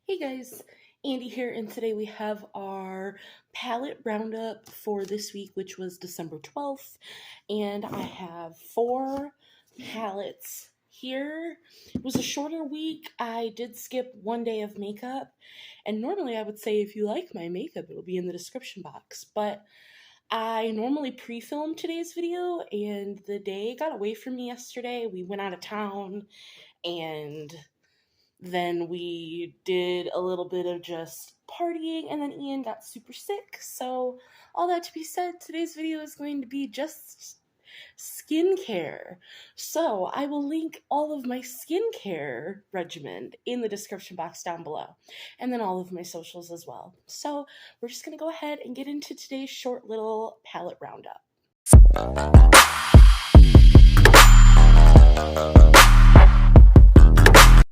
Hey guys, Andy here, and today we have our palette roundup for this week, which was December 12th, and I have 4 palettes here. It was a shorter week. I did skip one day of makeup, and normally I would say if you like my makeup, it'll be in the description box, but I normally pre-film today's video, and the day got away from me yesterday. We went out of town, and then we did a little bit of just partying, and then Ian got super sick. So, all that to be said, today's video is going to be just skincare. So, I will link all of my skincare regimen in the description box down below, and then all of my socials as well. So, we're just going to go ahead and get into today's short little palette roundup.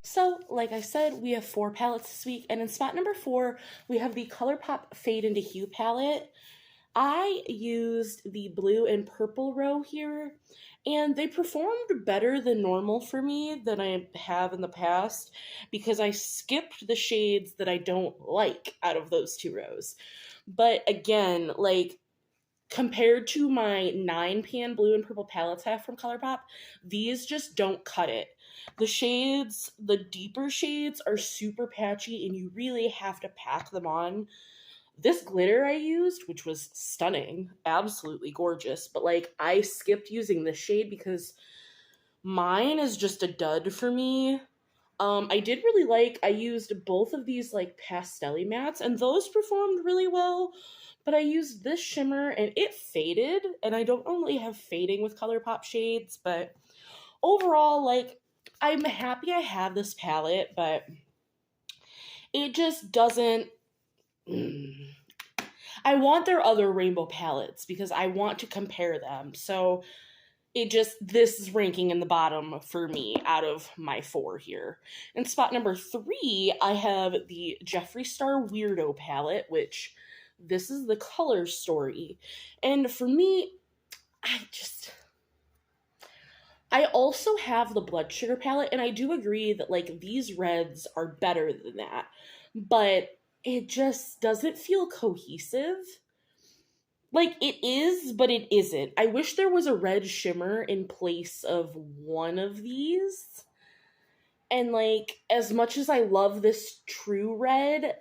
So, like I said, we have 4 palettes this week, and in spot number 4, we have the ColourPop Fade into Hue palette. I used the blue and purple row here, and they performed better than normal for me than I have in the past, because I skipped the shades that I don't like out of those 2 rows. But again, like, compared to my 9-pan blue and purple palettes I have from ColourPop, these just don't cut it. The shades, the deeper shades, are super patchy, and you really have to pack them on. This glitter I used, which was stunning, absolutely gorgeous, but like I skipped using this shade because mine is just a dud for me. I did really like, I used both of these like pastel-y mattes, and those performed really well, but I used this shimmer and it faded, and I don't normally have fading with ColourPop shades, but overall, like, I'm happy I have this palette, but it just doesn't... I want their other rainbow palettes because I want to compare them, so this is ranking in the bottom for me out of my 4 here. In spot number 3, I have the Jeffree Star Weirdo palette, which this is the color story. And for me, I also have the Blood Sugar palette, and I do agree that, like, these reds are better than that, but it just doesn't feel cohesive. Like, it is, but it isn't. I wish there was a red shimmer in place of one of these. And, like, as much as I love this true red,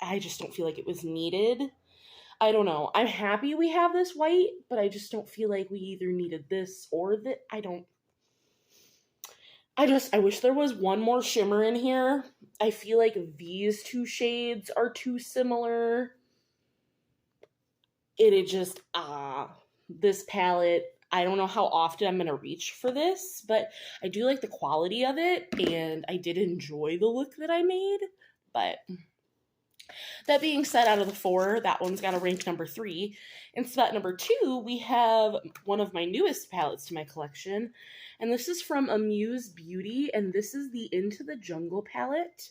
I just don't feel like it was needed. I don't know. I'm happy we have this white, but I just don't feel like we either needed this or that. I wish there was one more shimmer in here. I feel like these 2 shades are too similar. This palette, I don't know how often I'm going to reach for this, but I do like the quality of it, and I did enjoy the look that I made. But that being said, out of the 4, that one's got a rank number 3. In spot number 2, we have one of my newest palettes to my collection, and this is from Amuse Beauty, and this is the Into the Jungle palette.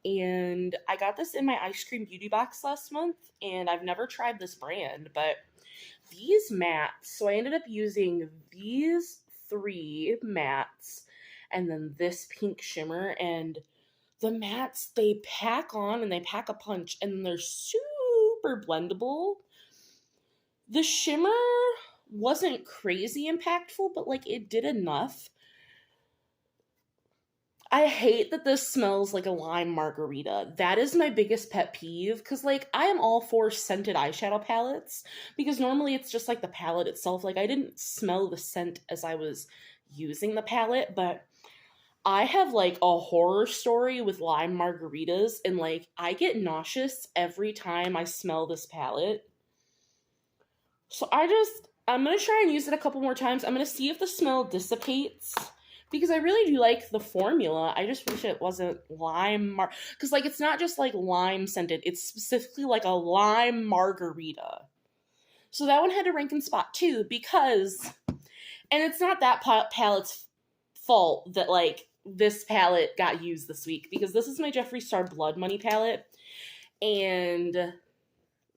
And I got this in my Ice Cream Beauty box last month, and I've never tried this brand, but these mattes, so I ended up using these 3 mattes and then this pink shimmer, and the mattes, they pack on and they pack a punch, and they're super blendable. The shimmer wasn't crazy impactful, but like it did enough. I hate that this smells like a lime margarita. That is my biggest pet peeve, because, like, I am all for scented eyeshadow palettes, because normally it's just, like, the palette itself. Like, I didn't smell the scent as I was using the palette, but I have, like, a horror story with lime margaritas, and, like, I get nauseous every time I smell this palette. So I'm gonna try and use it a couple more times. I'm gonna see if the smell dissipates, because I really do like the formula. I just wish it wasn't lime because, like, it's not just, like, lime scented. It's specifically, like, a lime margarita. So that one had to rank in spot 2 because, and it's not that palette's fault that, like, this palette got used this week, because this is my Jeffree Star Blood Money palette, and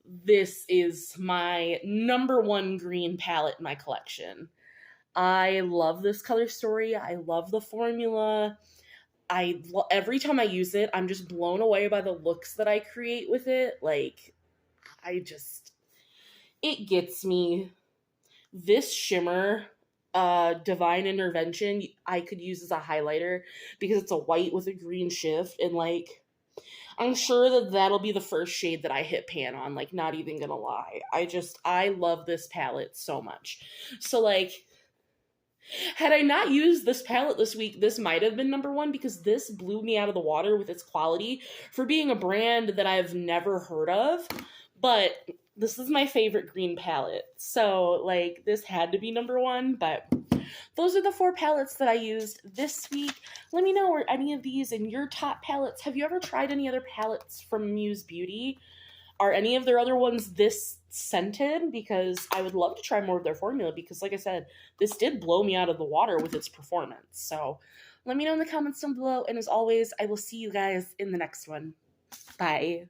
this is my number 1 green palette in my collection. I love this color story. I love the formula. every time I use it, I'm just blown away by the looks that I create with it. Like, it gets me. This shimmer, Divine Intervention, I could use as a highlighter because it's a white with a green shift, and like, I'm sure that that'll be the first shade that I hit pan on, like, not even gonna lie. I love this palette so much. So, like, had I not used this palette this week, this might have been number one because this blew me out of the water with its quality for being a brand that I've never heard of. But this is my favorite green palette. So, like, this had to be number one. But those are the 4 palettes that I used this week. Let me know, are any of these in your top palettes? Have you ever tried any other palettes from Muse Beauty? Are any of their other ones this scented? Because I would love to try more of their formula because, like I said, this did blow me out of the water with its performance. So let me know in the comments down below. And as always, I will see you guys in the next one. Bye.